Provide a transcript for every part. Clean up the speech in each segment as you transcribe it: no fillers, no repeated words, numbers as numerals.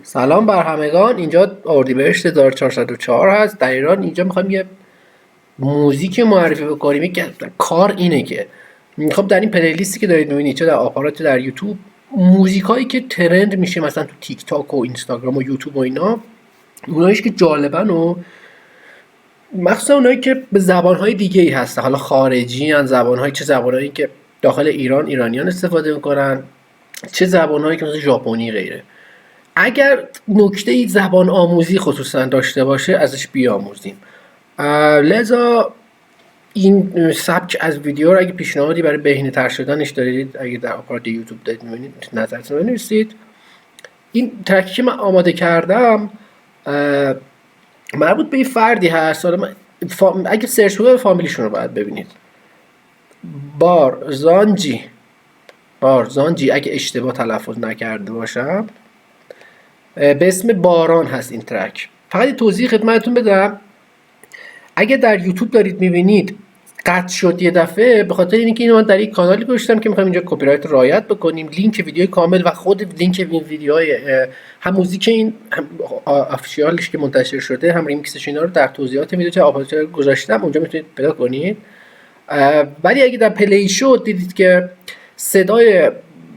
سلام بر همگان. اینجا اردیبهشت 1404 هست در ایران. اینجا میخوایم یه موزیک معرفی بکنیم. کار اینه که خب در این پلیلیستی که دارید میبینید، چه در آپارات چه در یوتیوب، موزیک هایی که ترند میشه مثلا تو تیک تاک و اینستاگرام و یوتیوب و اینا، اوناییش که جالبن و مخصوصا اونایی که به زبانهای دیگه ای هستن، حالا خارجی هن زبانهایی، چه زبانهایی که داخل ایران ایرانیان استفاده میکنن، چه زبانهایی که مثلا ژاپنی غیره. اگر نکته زبان آموزی خصوصا داشته باشه ازش بیاموزیم. لذا این سبک از ویدیو رو اگه پیشنهادی برای بهینه تر شدنش دارید، اگه در آپارات یوتیوب دارید می‌بینید، نظرتون رو بنویسید. این ترکی که من آماده کردم مربوط به این فردی هست. اگه سرچ کنید فامیلیشون رو باید ببینید. بارزانجی اگه اشتباه تلفظ نکرده باشم، به اسم باران هست این ترک. فقط توضیح خدمتتون بدم، اگه در یوتیوب دارید میبینید قطع شد یه دفعه، به خاطر اینکه اینو من در یک کانالی گذاشتم که میخوایم اینجا کپی رایت رعایت بکنیم. لینک ویدیوی کامل و خود لینک این ویدیوهای هم موزیک این هم افیشیالش که منتشر شده، هم ریمیکسش، اینا رو در توضیحات ویدیو چه آپارات گذاشتم، اونجا میتونید پیدا کنید. ولی اگه در پلی شد دیدید که صدای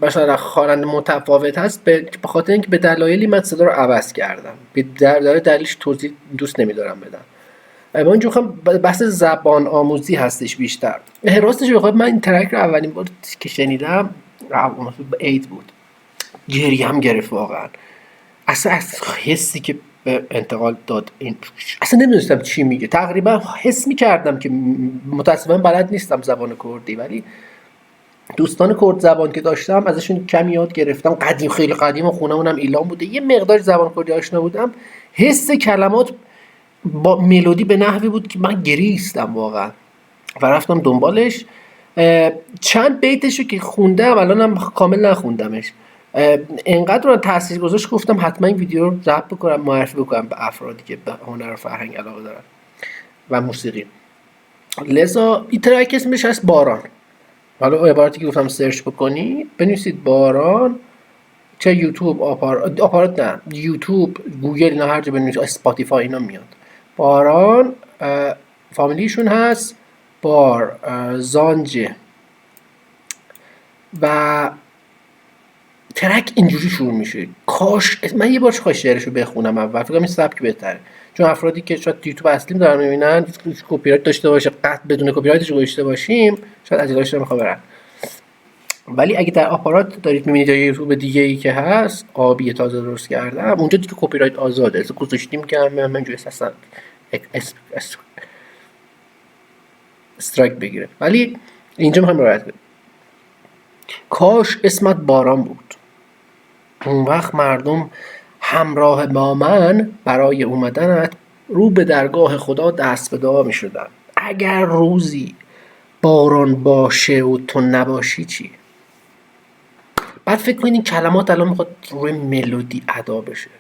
مثلا خواننده متفاوت هست، به خاطر اینکه به دلایلی من صدا رو عوض کردم. به دلیلش توضیح دوست نمیدارم بدم. ما اینجا میخوام بحث زبان آموزی هستش بیشتر. راستش بخواد من این ترک رو اولین بار که شنیدم عید بود. گریم گرفت واقعا. اصلا از حسی که انتقال داد این اصلا نمیدونستم چی میگه. تقریبا حس میکردم که متاسفانه بلد نیستم زبان کردی، ولی دوستان کرد زبان که داشتم ازشون کمی یاد گرفتم. خیلی قدیم خونمونم ایلام بوده، یه مقدار زبان کردی آشنا بودم. حس کلمات با ملودی به نحوی بود که من گریستم واقعا و رفتم دنبالش. چند بیتشو که خوندم، الانم کامل نخوندمش، انقدر رو تاثیر گذاشت گفتم حتما این ویدیو رو ضبط بکنم، معرفی بکنم به افرادی که به هنر و فرهنگ علاقه دارن و موسیقی. لذا این ترک اسمش هست باران. حالا عبارتی که گفتم سرچ بکنید، بنویسید باران، چه یوتیوب، آپارات نه، یوتیوب، گوگل، اینا هر جا بنویسید، اسپاتیفای، اینا میاد. باران فامیلیشون هست بارزانجه و ترک اینجوری شروع میشه. کاش من یه بار شعرشو بخونم اول، فکر کنم این سبک بهتره، چون افرادی که شاید یوتیوب اصلیم دارن میبینن کپی رایت داشته باشه، قطع بدون کپی رایتش گذاشته باشیم شاید عجله‌اش رو میخوام برن. ولی اگه در آپارات دارید میبینید یا یوتیوب دیگه ای که هست، آبی تازه درست کردم، اونجا دیگه کپی رایت آزاده، از گذاشتیم که من اینجوری اصلا استرایک بگیره. ولی اینجا میخوام رعایت کنم. کاش اسمت باران بود، اون وقت مردم همراه با من برای اومدنت رو به درگاه خدا دست به دعا میشدن. اگر روزی باران باشه و تو نباشی چی؟ بعد فکر کنید این کلمات الان میخواد روی ملودی ادا بشه.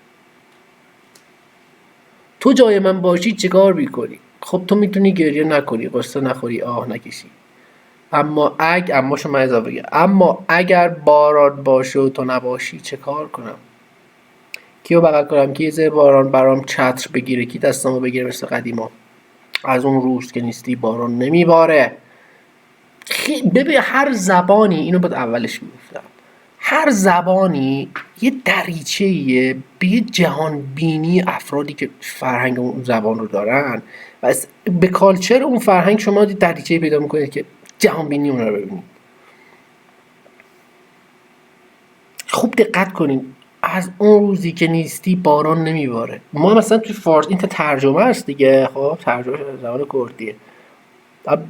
تو جای من باشی چیکار میکنی؟ خب تو میتونی گریه نکنی، قصه نخوری، آه نکشی. اما شما اضافه بگم، اما اگر باران باشه و تو نباشی چه کار کنم؟ کیو بغل کنم؟ کی زیر باران برام چتر بگیره؟ کی دستامو بگیره مثل قدیما؟ از اون روز که نیستی باران نمیباره. ببین هر زبانی، اینو باید اولش میگفتم، هر زبانی یه دریچه‌ایه به یه جهان بینی افرادی که فرهنگ اون زبان رو دارن و به کالچر اون فرهنگ شما دریچه‌ای پیدا میکنید که جهان بینی اون رو ببینید. خوب دقت کنید، از اون روزی که نیستی باران نمیباره. ما مثلا توی فارسی این ترجمه است دیگه، خب ترجمه زبان کردیه.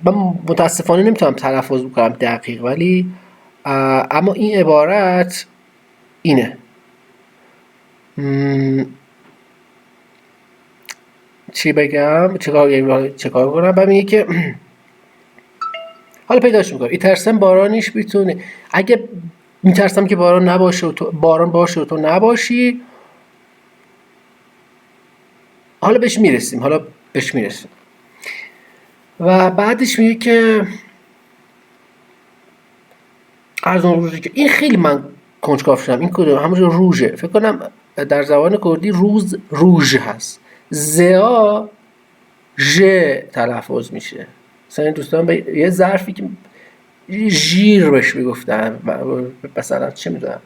من متاسفانه نمیتونم تلفظ بکنم دقیق، ولی اما این عبارت اینه. چی بگم؟ چیکار کنم؟ ببینید که حالا پیداش میکنم. ایترسم بارانیش بیتونه، اگه میترسم که باران نباشه و تو باران باشه و تو نباشی. حالا بهش میرسیم و بعدش میگه که از اون روزی که این خیلی من کنجکاو شدم، این کدوم همون روژه، فکر کنم در زبان کردی روز روژ هست. زا ژ تلفظ میشه. مثلا دوستان به یه ظرفی که ژیر بهش میگفتن، مثلا چه میدونم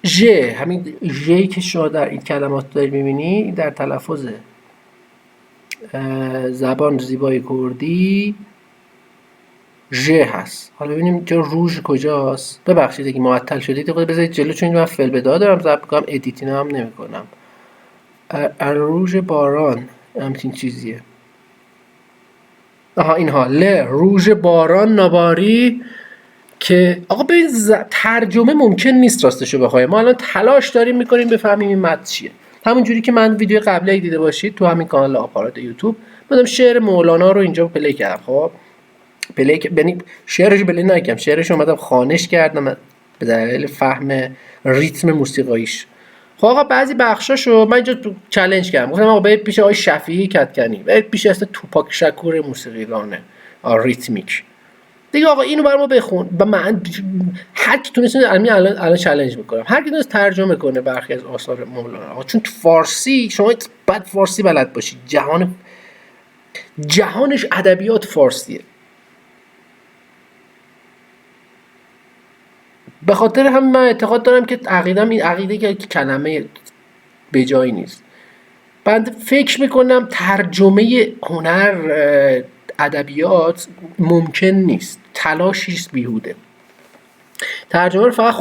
ژ، همین ژی که شما در این کلمات داری میبینی در تلفظ زبان زیبای کردی ژ هست. حالا ببینیم جا روژ کجاست. ببخشید اگه معطل شدید بذارید جلو، چون من فعل به داد دارم ضبط می‌کنم، ادیت اینا هم نمی‌کنم. روژ باران همچین چیزیه. آها اینها ل روژ باران نباری. که آقا ببین ترجمه ممکن نیست راستشو بخوای. ما الان تلاش داریم میکنیم بفهمیم این متن چیه. همون جوری که من ویدیو قبلی اگه دیده باشید تو همین کانال آپارات یوتیوب من شعر مولانا رو اینجا پلی کردم. خب یعنی شعرش پلی نکردم، شعرش اومدم خوانش کردم به دلیل فهم ریتم موسیقاییش. خب آقا بعضی بخشاشو من اینجا تو چالش کردم، گفتم آقا برید پیش آقای شفیعی کدکنی، برید پیش اصلا توپاک شکور موسیقیدانه ریتمیک دیگه، آقا اینو برام بخون. و من هر کی تونست الان چالش میکنم، هر کی تونست ترجمه کنه برخی از آثار مولانا. آقا چون تو فارسی شما باید فارسی بلد باشی، جهانش ادبیات فارسیه. به خاطر هم من اعتقاد دارم که عقیدم این عقیده که کلمه به جایی نیست. بعد فکر میکنم ترجمه هنر ادبیات ممکن نیست، تلاشیست بیهوده. ترجمه رو فقط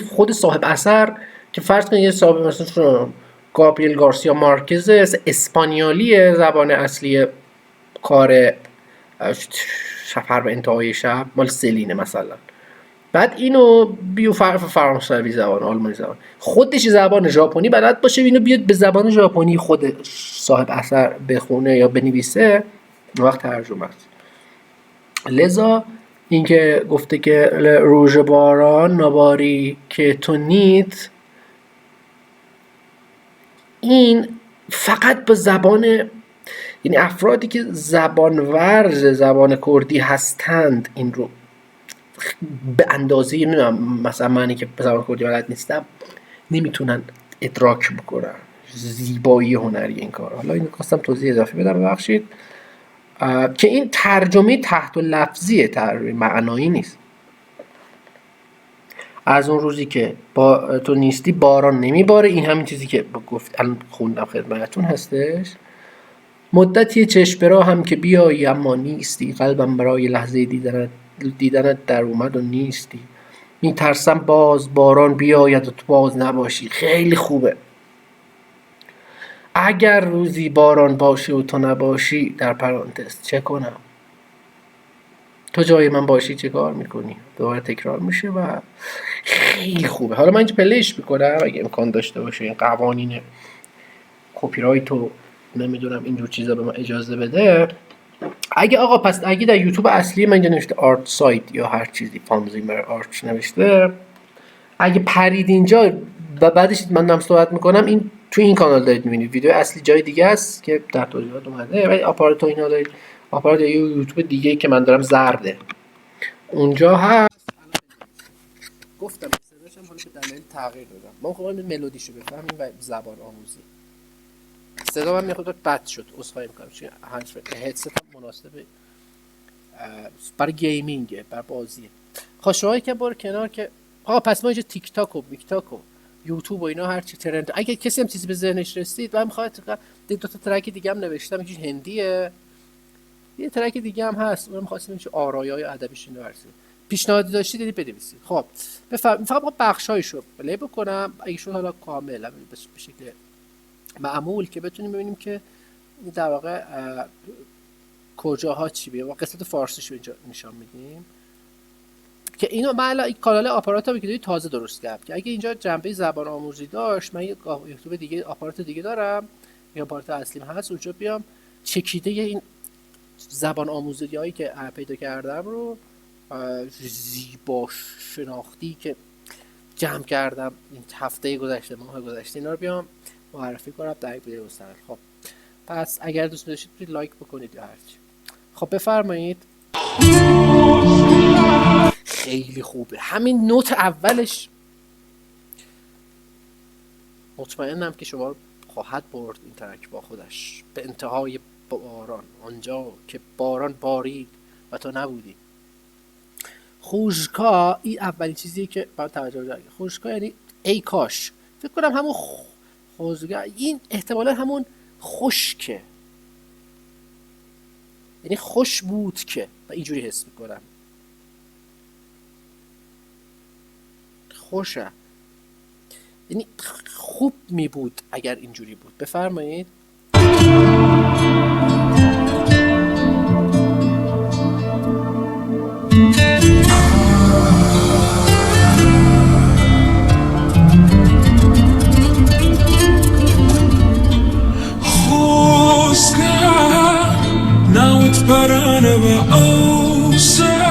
خود صاحب اثر که فرض کنید یه صاحب مثلا گابریل گارسیا مارکز اسپانیالی، زبان اصلی کار سفر به انتهای شب مال سلینه مثلا، بعد اینو بیو فرانسوی زبان، آلمانی زبان، خودش زبان ژاپنی بلد باشه، اینو بیاد به زبان ژاپنی خود صاحب اثر بخونه یا بنویسه، وقت ترجمه است. لذا اینکه گفته که روژ باران نباری که تو نیت، این فقط به زبان، یعنی افرادی که زبان ورز زبان کردی هستند این رو به اندازه مثلا منی که به زبان کردی بلد نیستم نمیتونن ادراک بکنن زیبایی هنری این کار. حالا اینو خواستم توضیح اضافی بدم، ببخشید، که این ترجمه تحت لفظیه، ترجمه معنایی نیست. از اون روزی که با تو نیستی باران نمیباره، این همین چیزی که گفت الان خوندم خدمتتون هستش. مدتی چشم هم که بیایی اما نیستی، قلبم برای لحظه دیدنت در اومد و نیستی، میترسم باز باران بیاید و تو باز نباشی. خیلی خوبه. اگر روزی باران باشی و تو نباشی، در پرانتز چه کنم؟ تو جای من باشی چه کار میکنی؟ دوباره تکرار میشه و خیلی خوبه. حالا من اینجا پلیش میکنم اگه امکان داشته باشه، این قوانین کپی رایت و نمیدونم اینجور چیزا به من اجازه بده. اگه در یوتیوب اصلی من اینجا نوشته آرت سایت یا هر چیزی فانزیمر آرت نوشته، اگه پرید اینجا و بعدش من دارم صحبت میکنم، این تو این کانال دارید میبینید، ویدیو اصلی جای دیگه است که در توضیحات اومده، ولی آپارات اینا دارید، آپارات یا یوتیوب دیگه که من دارم ضربه اونجا هست. گفتم صداش هم حالا به دلیل تغییر دادم، ما خب این ملودیشو بفهمیم و زبان آموزی. صدا من میخواد بد شد، عذرخواهی میکنم، چون هدست مناسبه برای گیمینگه، برای بازیه. خواهشوهایی که بار کنار که پس ما اینجا تیک تاک و بیک تاک و یوتیوب و اینا هر چی ترند، اگه کسی هم چیزی به ذهنش رسید، من میخوام دو تا ترک دیگه هم نوشتم، یکی هندیه، یه ترک دیگه هم هست، اونم می‌خواستم چه آرایای ادبیش اینو برسیم. پیشنهادی داشتید دیدی بنویسید. خب بفرمایید، فقط بخشایشو پلی بکنم اگه شد حالا کامل به شکل معمول که بتونیم ببینیم که در واقع کجاها چی بیه و قسمت فارسیشو اینجا نشون میدیم که اینو من الان کانال آپارات هم که تازه درست کردم که اگه اینجا جنبه زبان آموزی داشت، من یوتیوب دیگه آپارات دیگه دارم، این آپارات اصلیم هست، اونجا بیام چکیده این زبان آموزی هایی که پیدا کردم رو زیبا شناختی که جمع کردم این هفته گذشته، ماه گذشته، اینا رو بیام معرفی کنم در یک ویدیو مستقل. خب پس اگر دوست داشتید برید لایک بکنید یا هرچی. خب بفرمایید. خیلی خوبه همین نوت اولش، مطمئنم که شما رو خواهد برد این ترک با خودش به انتهای باران، آنجا که باران بارید و تو نبودی. خوشکا، این اولین چیزیه که باید توجه داشته. خوشکا یعنی ای کاش. فکر کنم همون خوشگا، این احتمالا همون خشکه، یعنی خوش بود که، و اینجوری حس میکنم خوشه، یعنی خوب می بود اگر اینجوری بود. بفرمایید. برانه و اوسع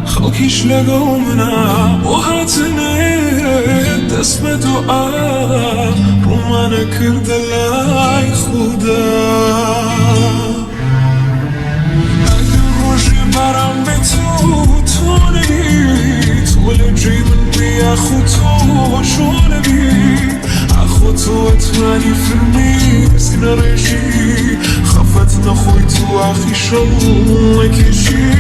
خاکیش لگامنم و حتنه دست به دعا رو من کرده لای خودم. اگر روشی برم به تو نبی طول جیبن بیا خود تو شونه بی اخو تو اتمنی فرمی سینارشی خفت نخوی تو اخی شو نکشی.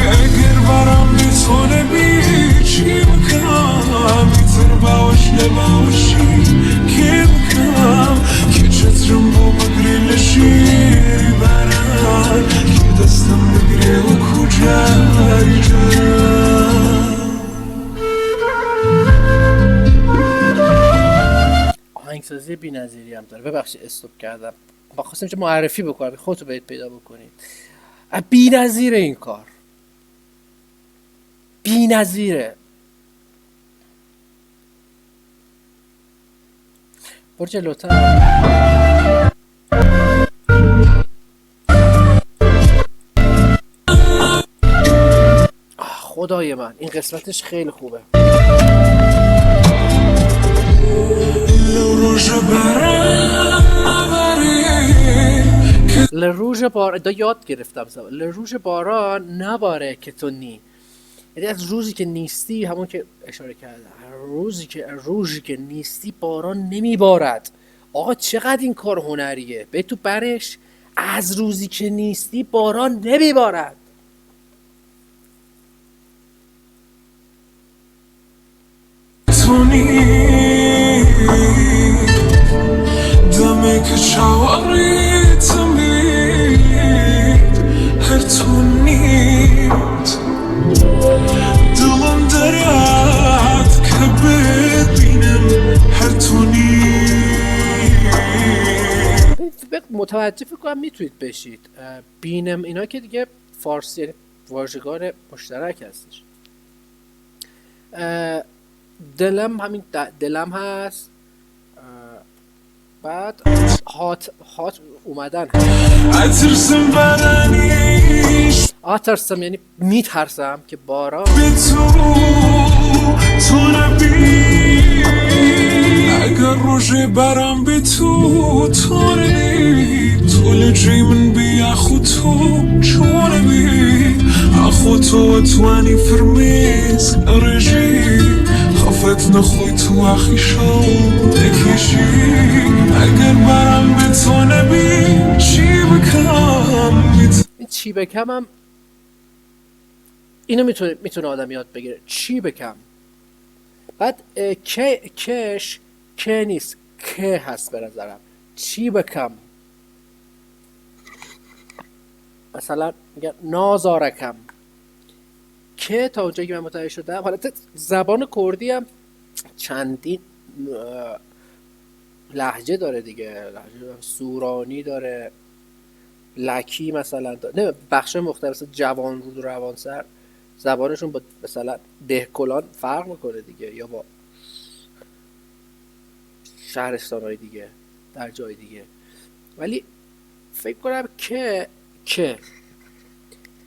اگر برم بی تو نبی چی بکنم بیتر باوش نباوشی کی بکنم که چترم با بگری لشیری برم که دستم بگری و کجایی جرم. آهنگسازی بی‌نظیری هم داره. ببخشید استوب کردم، با خواستم چه معرفی بکنم، خودتو باید پیدا بکنید. بی‌نظیره این کار، بی‌نظیره. برو جلوتر. خدای من این قسمتش خیلی خوبه. لروژ باران دا یاد گرفتم زمان. لروژ باران نباره که تو نی، یعنی از روزی که نیستی، همون که اشاره کرده، روزی که نیستی باران نمیبارد. آقا چقدر این کار هنریه، به تو برش. از روزی که نیستی باران نمیبارد. دمه که شواری تمید هر تو نیت دلم دارد که ببینم هر تو نیت. متوجه فکر کنم میتونید بشید. بینم اینا که دیگه فارسی، یعنی واژگار مشترک هستش. دلم همین دلم هست. بعد هات اومدن آترسم یعنی میترسم که باران تو نبی. اگر روژه برم به تو نبی طول جیمن بیا خود تو چونه بی اخو تو اتوانی فرمیز رژی خفت نخوی تو اخی شو نکشی. اگر برم به تو نبی چی بکنم این چی بکم هم اینو میتونه آدم یاد بگیره. چی بکم. بعد کش که نیست، که هست به نظرم. چی بکم، مثلا میگن نازارکم. که تا اونجایی که من متوجه شدم، حالا زبان کردی هم چندین لهجه داره دیگه، لهجه سورانی داره، لکی مثلا داره، نه بخش مختلف. جوان رود و روانسر زبانشون با مثلا دهکلان فرق میکنه دیگه، یا با شهرستانهای دیگه در جای دیگه. ولی فکر کنم که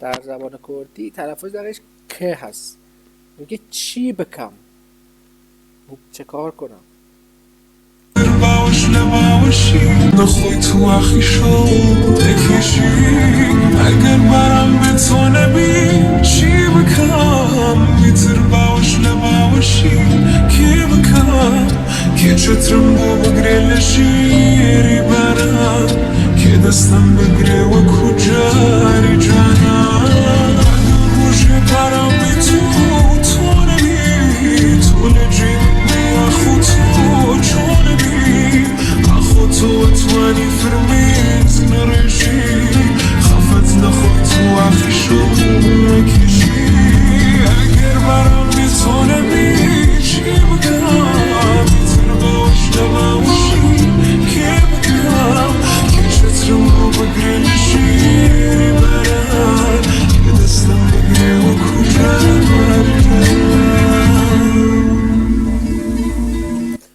در زبان کردی تلفظ دقیقش که هست. میگه چی بکم، چه کار کنم. نخوی تو اخی شو نکشی. اگر برم به تو نبی چی بکنم میتر باوش نباوشی کی بکنم که چترم بگره شیری برم که دستم بگره و کجایی جانم روشه برم به تو نبی تو لجیم بیا خود تو چونبی اخو تو انی فرمیز نرشی خفت نخوی تو اخی شو کشی اگر برم به تو نبی چی بکنم بیتر باش نباشی که بکنم که چترم رو بگره شیری برم که دستم بگره و کجا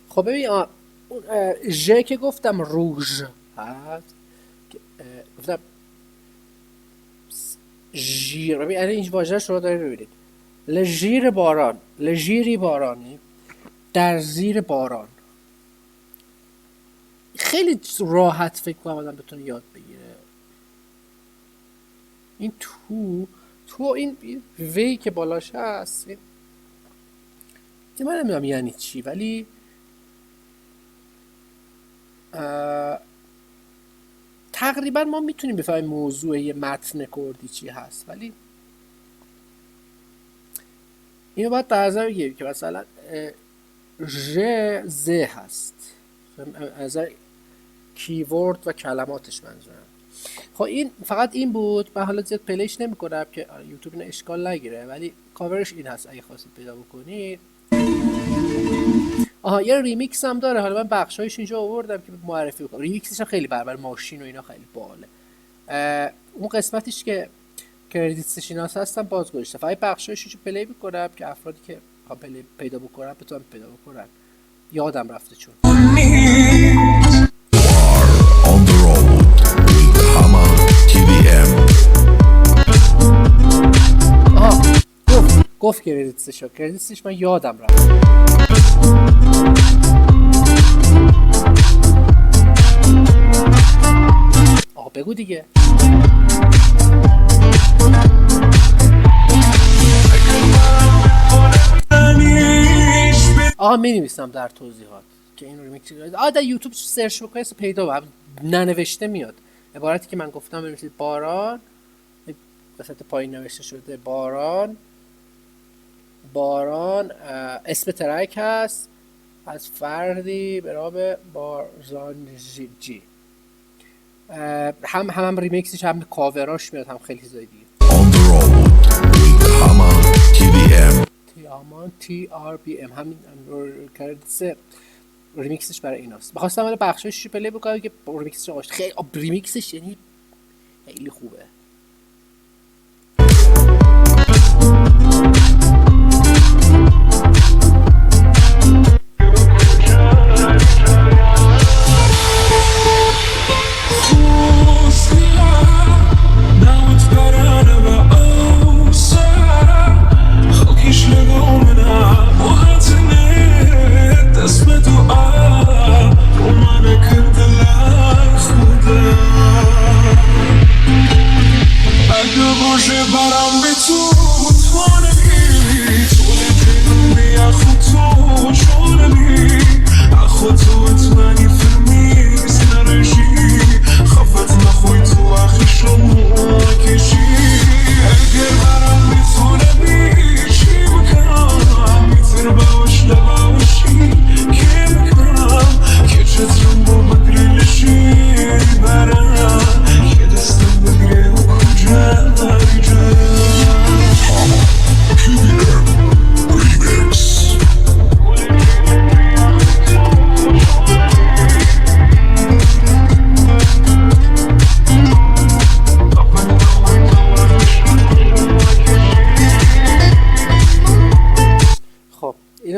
خب ببین اون ژ که گفتم روژ هست گفتم ژیر. ببین الان این واژه‌اش رو دارید ببینید. لژیر باران، لژیری بارانی، در زیر باران. خیلی راحت فکر کنم آدم بتونه یاد بگیره. این تو این وی که بالاش هست این من نمیدونم یعنی چی، ولی تقریبا ما میتونیم بفهمیم موضوع یه متن کردی چی هست، ولی اینو باید در نظر بگیریم که مثلا ژ هست از کیورد و کلماتش منظورم. خب این فقط این بود. من حالا زیاد پلیش نمی‌کنم که یوتیوب اینو اشکال نگیره، ولی کاورش این هست اگه خواستید پیدا بکنید. آها یه ریمیکس هم داره، حالا من بخشایش اینجا آوردم که معرفی بکنم. ریمیکسش هم خیلی برابر ماشین و اینا خیلی باحاله. اون قسمتیش که کردیتسش ایناس هستن باز گذاشته، فقط بخشایش اینجا پلی میکنم که افرادی که پلی پیدا بکنن بتونن پیدا بکنن. یادم رفته چون On the road with Hammer TVM. آها گفت کردیتسش من یادم رفت. آها بگو دیگه. آها می نویسم در توضیحات که این ریمیکس در یوتیوب سرچ بکنید پیدا بود، ننوشته میاد. عبارتی که من گفتم بنویسید باران، قسمت پایین نوشته شده باران اسم ترک هست از فردی به نام بارزانجی. هم ریمیکسش هم کاوراش میاد، هم خیلی چیزای دیگه. On the road with Hammer TVM. تیامان TRBM همین کردسه ریمیکسش برای ایناست. بخواستم من بخشش پلی بکنم که ریمیکسش آشت خیلی ریمیکسش یعنی خیلی خوبه.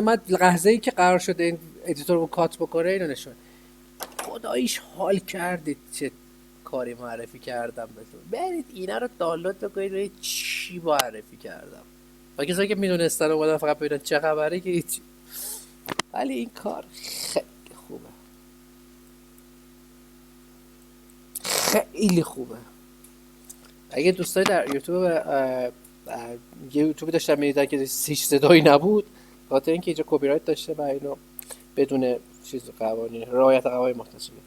من لحظه ای که قرار شده این ادیتور رو کات بکنه اینو نشون خداییش حال کردید چه کاری معرفی کردم بهتون. برید اینا رو دانلود بکنید و چی معرفی کردم و کسایی که میدونستن اومدن فقط ببینن چه خبره که هیچ. ولی این کار خیلی خوبه، خیلی خوبه. اگه دوستایی در یوتیوب داشتن میدیدن که هیچ صدایی نبود، خاطر اینکه اینجا کپی رایت داشته و اینو بدون چیز قوانین، رعایت قوانین محتسبین.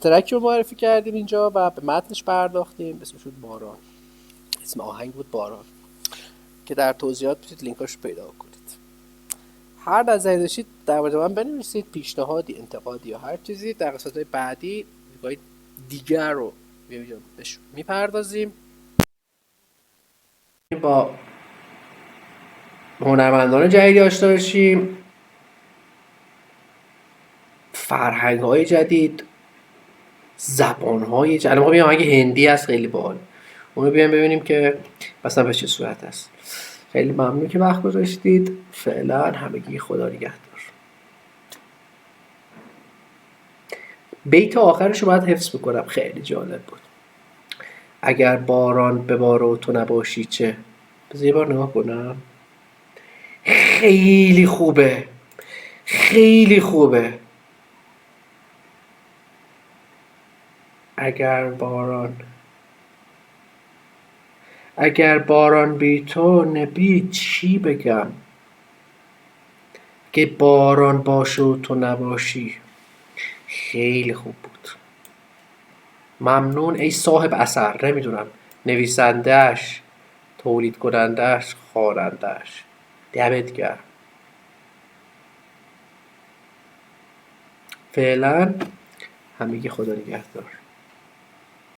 ترکی رو معرفی کردیم اینجا و به متنش پرداختیم. اسمش بود باران، اسم آهنگ بود باران، که در توضیحات میتونید لینکاش رو پیدا کنید. هر نظری داشتید در مورد من بنویسید، پیشنهادی، انتقادی یا هر چیزی. در قسمت‌های بعدی ویدیوهای دیگر رو بهش میپردازیم. با هنرمندان جدیدی آشنا بشیم، فرهنگ‌های جدید، زبان‌های جدید. الان میگم اگه هندی هست خیلی باحال، اون رو بیایم ببینیم که مثلا به چه صورت است. خیلی ممنون که وقت گذاشتید. فعلا همگی خدا نگهدار. بیت آخرش رو باید حفظ بکنم، خیلی جالب بود. اگر باران بباره و تو نباشی چه. بذار یه بار نگاه کنم. خیلی خوبه، خیلی خوبه. اگر باران بی تو نبی چی بگم، که باران باشه و تو نباشی. خیلی خوب بود. ممنون ای صاحب اثر، نمیدونم نویسندهش، تولید کنندهش، خوانندهش. دمت گرم. فعلا همگی خدا نگهدار.